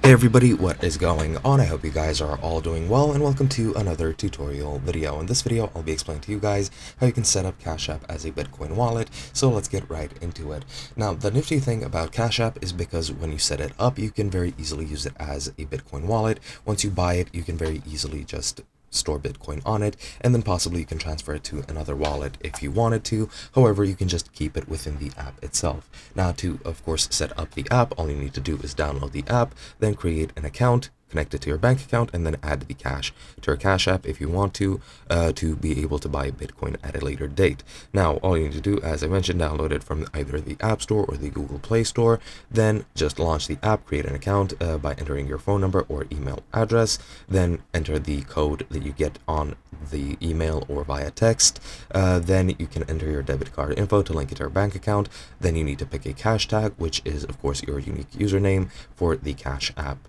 Hey everybody, what is going on? I hope you guys are all doing well, and welcome to another tutorial video. In this video, I'll be explaining to you guys how you can set up Cash App as a Bitcoin wallet, so let's get right into it. Now, the nifty thing about Cash App is because when you set it up, you can very easily use it as a Bitcoin wallet. Once you buy it, you can very easily just store Bitcoin on it, and then possibly you can transfer it to another wallet if you wanted to. However, you can just keep it within the app itself. Now, to of course set up the app, all you need to do is download the app, then create an account, connect it to your bank account, and then add the cash to your Cash App if you want to be able to buy Bitcoin at a later date. Now, all you need to do, as I mentioned, download it from either the App Store or the Google Play Store. Then just launch the app, create an account by entering your phone number or email address. Then enter the code that you get on the email or via text. Then you can enter your debit card info to link it to your bank account. Then you need to pick a cash tag, which is of course your unique username for the Cash App.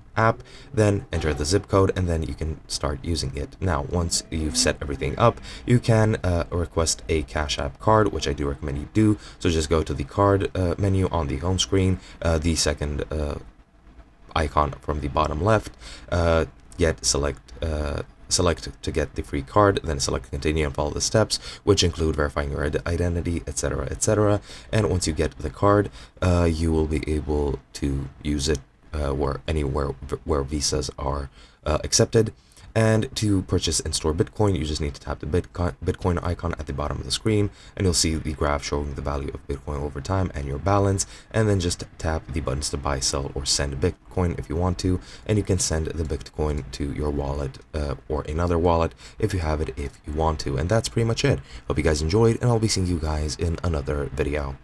Then enter the zip code, and then you can start using it. Now, once you've set everything up, you can request a Cash App card, which I do recommend you do. So just go to the card menu on the home screen, the second icon from the bottom left, select to get the free card, then select continue and follow the steps, which include verifying your identity, etc., etc. And once you get the card, you will be able to use it anywhere where visas are accepted. And to purchase and store Bitcoin, you just need to tap the Bitcoin icon at the bottom of the screen, and you'll see the graph showing the value of Bitcoin over time and your balance. And then just tap the buttons to buy, sell, or send Bitcoin if you want to, and you can send the Bitcoin to your wallet or another wallet if you have it, if you want to. And that's pretty much it. Hope you guys enjoyed, and I'll be seeing you guys in another video.